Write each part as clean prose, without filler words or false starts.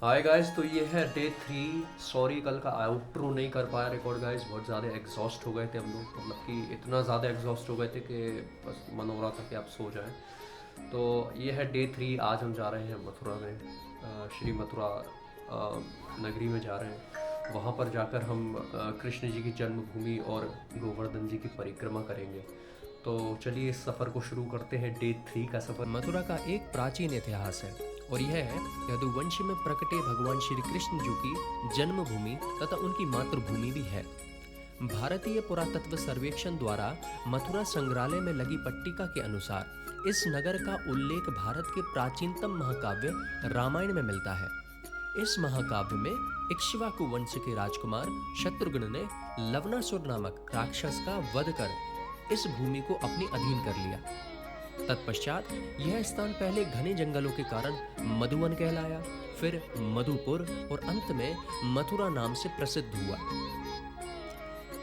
Hi guys, तो ये है डे 3। सॉरी कल का आउटरो नहीं कर पाया रिकॉर्ड गाइस। बहुत ज़्यादा एग्जॉस्ट हो गए थे हम लोग, मतलब कि इतना ज़्यादा एग्जॉस्ट हो गए थे कि बस मन हो रहा था कि आप सो जाएं। तो ये है डे 3। आज हम जा रहे हैं मथुरा में, श्री मथुरा नगरी में जा रहे हैं। वहाँ पर जाकर हम कृष्ण जी की जन्मभूमि और गोवर्धन जी की परिक्रमा करेंगे। तो चलिए इस सफ़र को शुरू करते हैं, डे 3 का सफ़र। मथुरा का एक प्राचीन इतिहास है और यह है यदुवंश में प्रकटे भगवान श्री कृष्ण जी की जन्मभूमि तथा उनकी मातृभूमि भी है। भारतीय पुरातत्व सर्वेक्षण द्वारा मथुरा संग्रहालय में लगी पट्टिका के अनुसार इस नगर का उल्लेख भारत के प्राचीनतम महाकाव्य रामायण में मिलता है। इस महाकाव्य में इक्ष्वाकु वंश के राजकुमार शत्रुघ्न ने लवणासुर नामक राक्षस का वध कर इस भूमि को अपने अधीन कर लिया। तत्पश्चात यह स्थान पहले घने जंगलों के कारण मधुवन कहलाया, फिर मधुपुर और अंत में मथुरा नाम से प्रसिद्ध हुआ।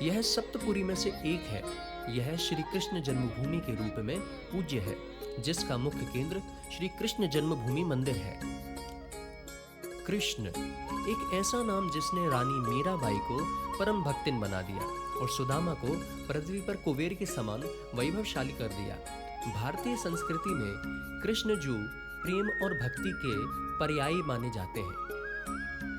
यह सप्तपुरी में से एक है। यह श्री कृष्ण जन्मभूमि के रूप में पूज्य है, जिसका मुख्य केंद्र श्री कृष्ण जन्मभूमि मंदिर है। कृष्ण एक ऐसा नाम जिसने रानी मीराबाई को परम भक्तिन बना दिया और सुदामा को पृथ्वी पर कुबेर के समान वैभवशाली कर दिया। भारतीय संस्कृति में कृष्ण जी प्रेम और भक्ति के पर्यायी माने जाते हैं।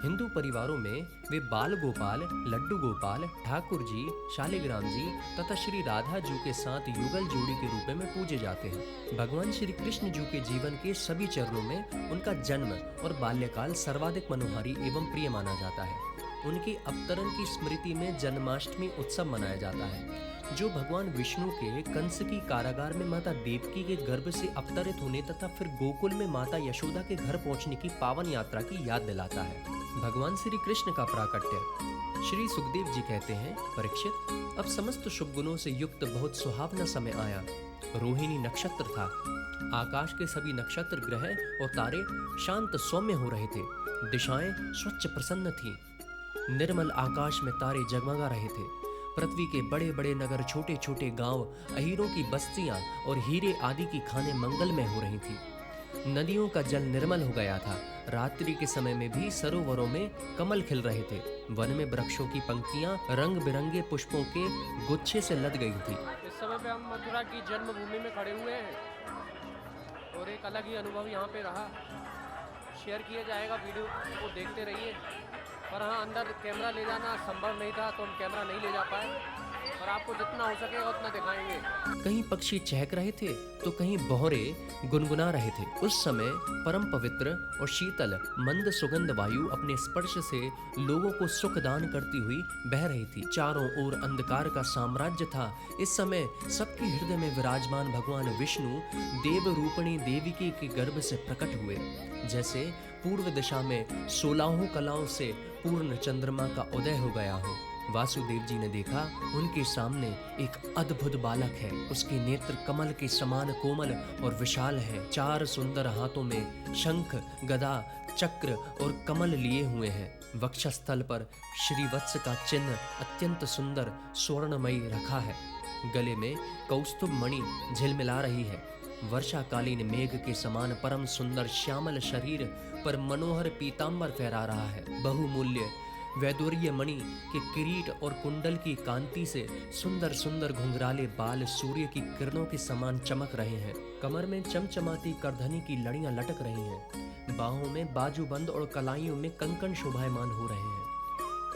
हिंदू परिवारों में वे बाल गोपाल, लड्डू गोपाल, ठाकुर जी, शालिग्राम जी तथा श्री राधा जी के साथ युगल जोड़ी के रूप में पूजे जाते हैं। भगवान श्री कृष्ण जी के जीवन के सभी चरणों में उनका जन्म और बाल्यकाल सर्वाधिक मनोहारी एवं प्रिय माना जाता है। उनके अवतरण की स्मृति में जन्माष्टमी उत्सव मनाया जाता है, जो भगवान विष्णु के कंस की कारागार में माता देवकी के गर्भ से अवतरित होने तथा फिर गोकुल में माता यशोदा के घर पहुंचने की पावन यात्रा की याद दिलाता है। भगवान श्री कृष्ण का प्राकट्य। श्री सुखदेव जी कहते हैं, परीक्षित, अब समस्त शुभ गुणों से युक्त बहुत सुहावना समय आया। रोहिणी नक्षत्र था। आकाश के सभी नक्षत्र, ग्रह और तारे शांत सौम्य हो रहे थे। दिशाएं स्वच्छ प्रसन्न थीं। निर्मल आकाश में तारे जगमगा रहे थे। पृथ्वी के बड़े बड़े नगर, छोटे छोटे गांव, अहीरों की बस्तियां और हीरे आदि की खानें मंगलमय हो रही थी। नदियों का जल निर्मल हो गया था। रात्रि के समय में भी सरोवरों में कमल खिल रहे थे। वन में वृक्षों की पंक्तियां रंग बिरंगे पुष्पों के गुच्छे से लद गई थी। इस समय पे हम मथुरा की जन्मभूमि में खड़े हुए हैं और एक अलग ही अनुभव यहाँ पे रहा। शेयर किया जाएगा, वीडियो को देखते रहिए। पर हाँ, अंदर कैमरा ले जाना संभव नहीं था, तो हम कैमरा नहीं ले जा पाए, और आपको जितना हो सकेगा उतना दिखाएंगे। कहीं पक्षी चहक रहे थे तो कहीं बौरे गुनगुना रहे थे। उस समय परम पवित्र और शीतल मंद सुगंध वायु अपने स्पर्श से लोगों को सुख दान करती हुई बह रही थी। चारों ओर अंधकार का साम्राज्य था। इस समय सबके हृदय में विराजमान भगवान विष्णु देव रूपिणी देविकी के गर्भ से प्रकट हुए। जैसे पूर्व दिशा में 16 कलाओं से पूर्ण चंद्रमा का उदय हो गया हो। वासुदेव जी ने देखा, उनके सामने एक अद्भुत बालक है। उसके नेत्र कमल के समान कोमल और विशाल है। 4 सुंदर हाथों में शंख, गदा, चक्र और कमल लिए हुए हैं। वक्षस्थल पर श्रीवत्स का चिन्ह अत्यंत सुंदर स्वर्णमयी रखा है। गले में कौस्तुभ मणि झिलमिला रही है। वर्षाकालीन मेघ के समान परम सुंदर श्यामल शरीर पर मनोहर पीतांबर फहरा रहा है। बहुमूल्य वैदुर्य मणि के किरीट और कुंडल की कांति से सुंदर सुंदर घुंघराले बाल सूर्य की किरणों के समान चमक रहे हैं। कमर में चमचमाती करधनी की लड़ियां लटक रही हैं। बाहों में बाजूबंद और कलाइयों में कंकण शोभायमान हो रहे हैं।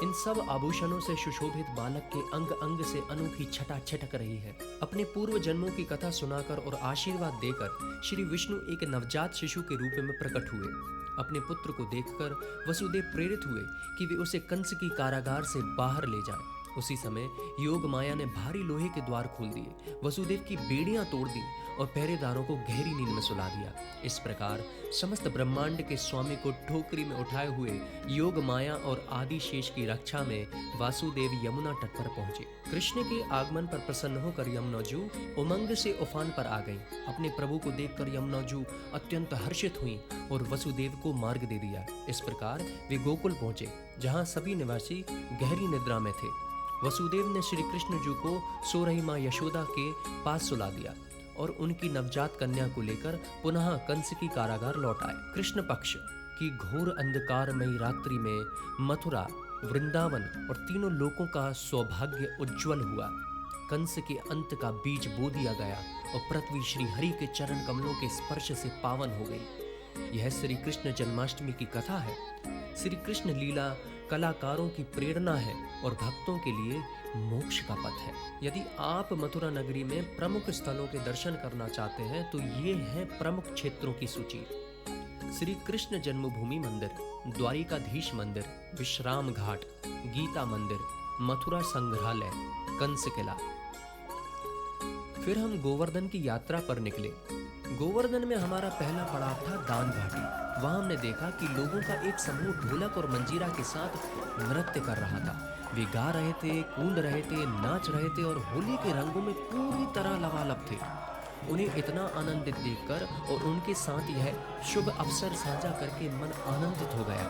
इन सब आभूषणों से सुशोभित बालक के अंग अंग से अनोखी छटा छिटक रही है। अपने पूर्व जन्मों की कथा सुनाकर और आशीर्वाद देकर श्री विष्णु एक नवजात शिशु के रूप में प्रकट हुए। अपने पुत्र को देखकर वसुदेव प्रेरित हुए कि वे उसे कंस की कारागार से बाहर ले जाएं। उसी समय योग माया ने भारी लोहे के द्वार खोल दिए, वसुदेव की बेड़ियां तोड़ दी और पहरेदारों को गहरी नींद में सुला दिया। इस प्रकार समस्त ब्रह्मांड के स्वामी को ठोकरी में उठाए हुए योग माया और आदि शेष की रक्षा में वासुदेव यमुना तट पर पहुंचे। कृष्ण के आगमन पर प्रसन्न होकर यमुनाजू उमंग से उफान पर आ गई। अपने प्रभु को देखकर यमुनाजू अत्यंत हर्षित हुई और वसुदेव को मार्ग दे दिया। इस प्रकार वे गोकुल पहुंचे, जहां सभी निवासी गहरी निद्रा में थे। वसुदेव ने श्री कृष्ण जी को सो रही मां यशोदा के पास सुला दिया और उनकी नवजात कन्या को लेकर पुनः कंस की कारागार लौट आए। कृष्ण पक्ष। कि घोर अंधकारमयी रात्रि में मथुरा, वृंदावन और तीनों लोकों का सौभाग्य उज्जवल हुआ। कंस के अंत का बीज बो दिया गया और पृथ्वी श्री हरि के चरण कमलों के स्पर्श से पावन हो गई। यह श्री कृष्ण जन्माष्टमी की कथा है। श्री कृष्ण लीला कलाकारों की प्रेरणा है और भक्तों के लिए मोक्ष का पथ है। यदि आप मथुरा नगरी में प्रमुख स्थलों के दर्शन करना चाहते हैं तो ये है प्रमुख क्षेत्रों की सूची। श्री कृष्ण जन्मभूमि मंदिर, द्वारिकाधीश मंदिर, विश्राम घाट, गीता मंदिर, मथुरा संग्रहालय, कंस किला। फिर हम गोवर्धन की यात्रा पर निकले। गोवर्धन में हमारा पहला पड़ाव था दान घाटी। वहां हमने देखा कि लोगों का एक समूह ढोलक और मंजीरा के साथ नृत्य कर रहा था। वे गा रहे थे, कूद रहे थे, नाच रहे थे और होली के रंगों में पूरी तरह लबालब थे। उन्हें इतना आनंदित देखकर और उनके साथ यह शुभ अवसर साझा करके मन आनंदित हो गया।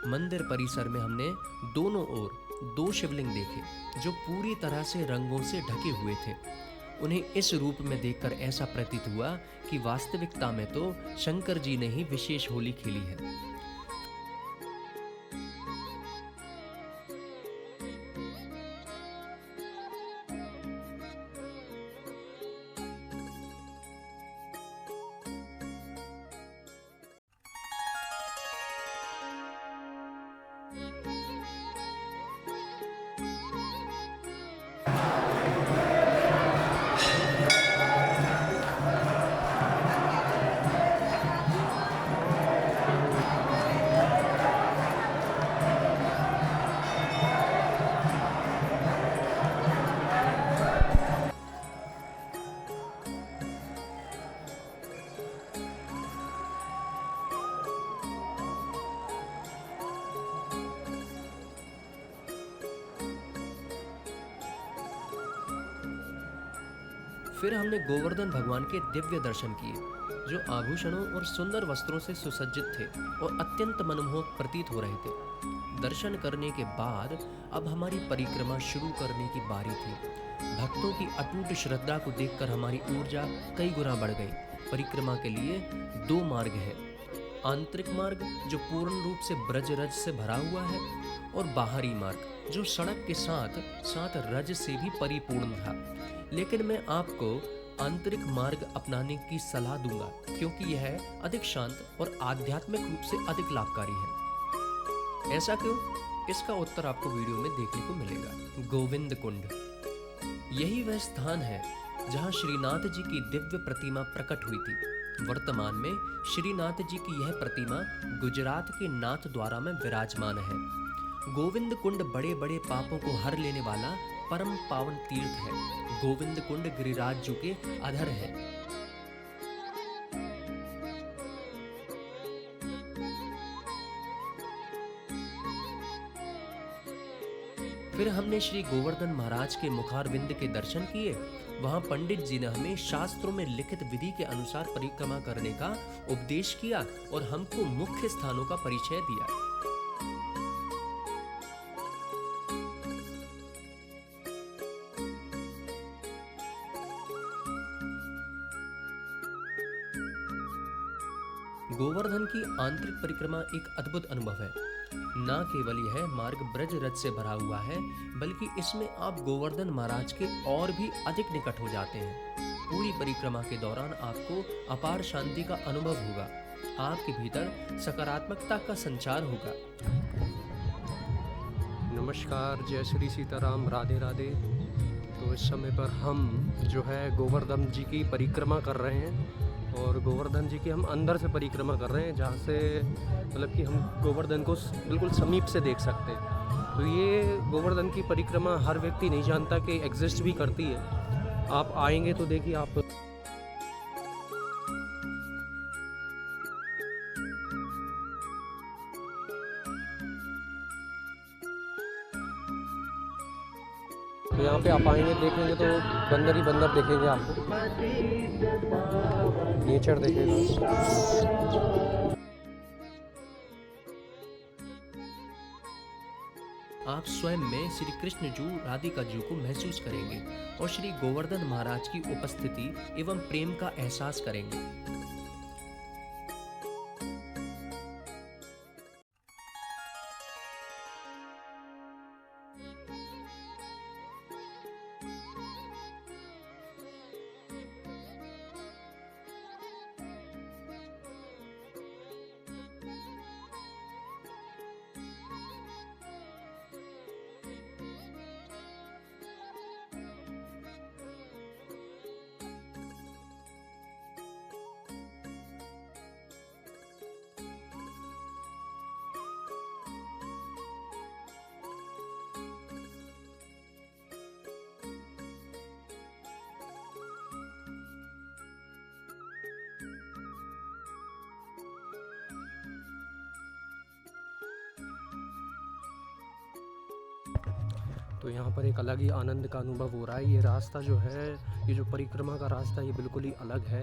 मंदिर परिसर में हमने दोनों ओर 2 शिवलिंग देखे जो पूरी तरह से रंगों से ढके हुए थे। उन्हें इस रूप में देखकर ऐसा प्रतीत हुआ कि वास्तविकता में तो शंकर जी ने ही विशेष होली खेली है। फिर हमने गोवर्धन भगवान के दिव्य दर्शन किए, जो आभूषणों और सुंदर वस्त्रों से सुसज्जित थे और अत्यंत मनमोहक प्रतीत हो रहे थे। दर्शन करने के बाद अब हमारी परिक्रमा शुरू करने की बारी थी। भक्तों की अटूट श्रद्धा को देखकर हमारी ऊर्जा कई गुना बढ़ गई। परिक्रमा के लिए 2 मार्ग है, आंतरिक मार्ग जो पूर्ण रूप से ब्रज रज से भरा हुआ है और बाहरी मार्ग जो सड़क के साथ साथ रज से भी परिपूर्ण था। लेकिन मैं आपको आंतरिक मार्ग अपनाने की सलाह दूंगा क्योंकि यह अधिक शांत और आध्यात्मिक रूप से अधिक लाभकारी है। ऐसा क्यों? इसका उत्तर आपको वीडियो में देखने को मिलेगा। गोविंद कुंड, यही वह स्थान है जहां श्रीनाथ जी की दिव्य प्रतिमा प्रकट हुई थी। वर्तमान में श्रीनाथ जी की यह प्रतिमा गुजरात के नाथ द्वारा में विराजमान है। गोविंद कुंड बड़े बड़े पापों को हर लेने वाला परम पावन तीर्थ है। गोविंद कुंड गिरिराज जी के अधर है। फिर हमने श्री गोवर्धन महाराज के मुखारविंद के दर्शन किए। वहां पंडित जी ने हमें शास्त्रों में लिखित विधि के अनुसार परिक्रमा करने का उपदेश किया और हमको मुख्य स्थानों का परिचय दिया। गोवर्धन की आंतरिक परिक्रमा एक अद्भुत अनुभव है। न केवल यह मार्ग ब्रज रथ से भरा हुआ है, बल्कि इसमें आप गोवर्धन महाराज के और भी अधिक निकट हो जाते हैं। पूरी परिक्रमा के दौरान आपको अपार शांति का अनुभव होगा। आपके भीतर सकारात्मकता का संचार होगा। नमस्कार, जय श्री सीताराम, राधे राधे। तो इस समय पर हम जो है गोवर्धन जी की परिक्रमा कर रहे हैं और गोवर्धन जी की हम अंदर से परिक्रमा कर रहे हैं, जहाँ से मतलब कि हम गोवर्धन को बिल्कुल समीप से देख सकते हैं। तो ये गोवर्धन की परिक्रमा हर व्यक्ति नहीं जानता कि एग्जिस्ट भी करती है। आप आएंगे तो देखिए आप। तो यहाँ पे आप आएंगे देखेंगे तो बंदर ही बंदर देखेंगे, आपको नेचर देखेगा। आप स्वयं में श्री कृष्ण जी राधिका जी को महसूस करेंगे और श्री गोवर्धन महाराज की उपस्थिति एवं प्रेम का एहसास करेंगे। तो यहाँ पर एक अलग ही आनंद का अनुभव हो रहा है। ये रास्ता जो है, ये जो परिक्रमा का रास्ता, ये बिल्कुल ही अलग है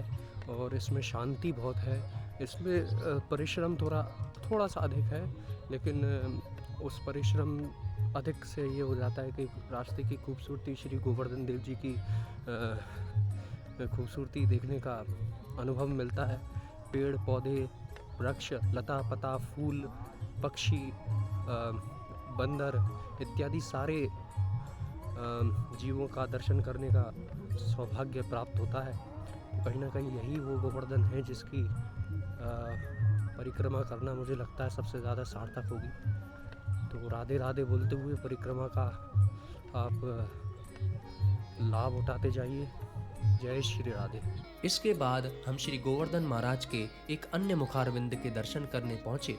और इसमें शांति बहुत है। इसमें परिश्रम थोड़ा सा अधिक है, लेकिन उस परिश्रम अधिक से ये हो जाता है कि रास्ते की खूबसूरती, श्री गोवर्धन देव जी की खूबसूरती देखने का अनुभव मिलता है। पेड़ पौधे, वृक्ष, लता पता, फूल, पक्षी, बंदर इत्यादि सारे जीवों का दर्शन करने का सौभाग्य प्राप्त होता है। कहीं ना कहीं यही वो गोवर्धन है जिसकी परिक्रमा करना मुझे लगता है सबसे ज़्यादा सार्थक होगी। तो राधे राधे बोलते हुए परिक्रमा का आप लाभ उठाते जाइए। जय श्री राधे। इसके बाद हम श्री गोवर्धन महाराज के एक अन्य मुखारविंद के दर्शन करने पहुंचे।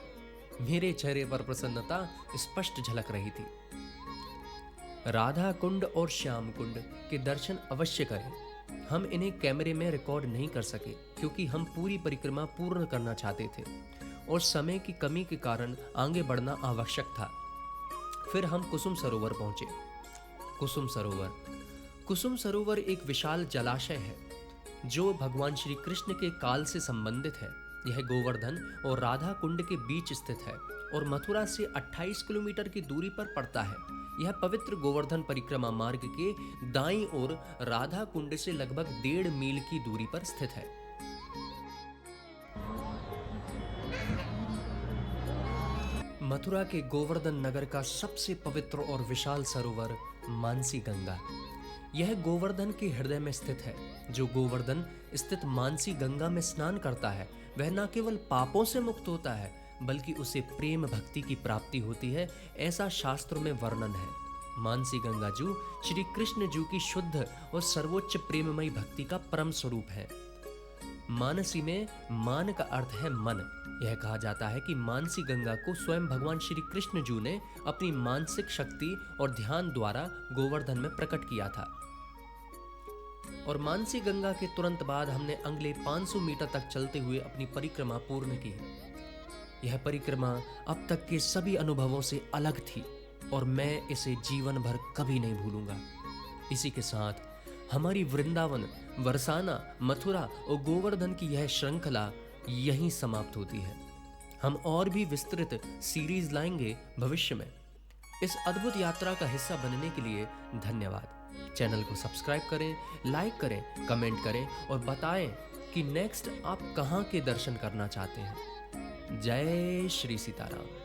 मेरे चेहरे पर प्रसन्नता स्पष्ट झलक रही थी। राधा कुंड और श्याम कुंड के दर्शन अवश्य करें। हम इन्हें कैमरे में रिकॉर्ड नहीं कर सके क्योंकि हम पूरी परिक्रमा पूर्ण करना चाहते थे और समय की कमी के कारण आगे बढ़ना आवश्यक था। फिर हम कुसुम सरोवर पहुंचे। कुसुम सरोवर एक विशाल जलाशय है जो भगवान श्री कृष्ण के काल से संबंधित है। यह गोवर्धन और राधा कुंड के बीच स्थित है और मथुरा से 28 किलोमीटर की दूरी पर पड़ता है। यह पवित्र गोवर्धन परिक्रमा मार्ग के दाईं ओर राधा कुंड से लगभग 1.5 मील की दूरी पर स्थित है। मथुरा के गोवर्धन नगर का सबसे पवित्र और विशाल सरोवर मानसी गंगा। यह गोवर्धन के हृदय में स्थित है। जो गोवर्धन स्थित मानसी गंगा में स्नान करता है वह न केवल पापों से मुक्त होता है बल्कि उसे प्रेम भक्ति की प्राप्ति होती है, ऐसा शास्त्रों में वर्णन है। मानसी गंगा जू श्री कृष्ण जू की शुद्ध और सर्वोच्च प्रेममयी भक्ति का परम स्वरूप है। मानसी में मान का अर्थ है मन। यह कहा जाता है कि मानसी गंगा को स्वयं भगवान श्री कृष्ण जू ने अपनी मानसिक शक्ति और ध्यान द्वारा गोवर्धन में प्रकट किया था। और मानसी गंगा के तुरंत बाद हमने अगले 500 मीटर तक चलते हुए अपनी परिक्रमा पूर्ण की। यह परिक्रमा अब तक के सभी अनुभवों से अलग थी और मैं इसे जीवन भर कभी नहीं भूलूंगा। इसी के साथ हमारी वृंदावन, बरसाना, मथुरा और गोवर्धन की यह श्रृंखला यहीं समाप्त होती है। हम और भी विस्तृत सीरीज लाएंगे भविष्य में। इस अद्भुत यात्रा का हिस्सा बनने के लिए धन्यवाद। चैनल को सब्सक्राइब करें, लाइक करें, कमेंट करें और बताएं कि नेक्स्ट आप कहां के दर्शन करना चाहते हैं। जय श्री सीताराम।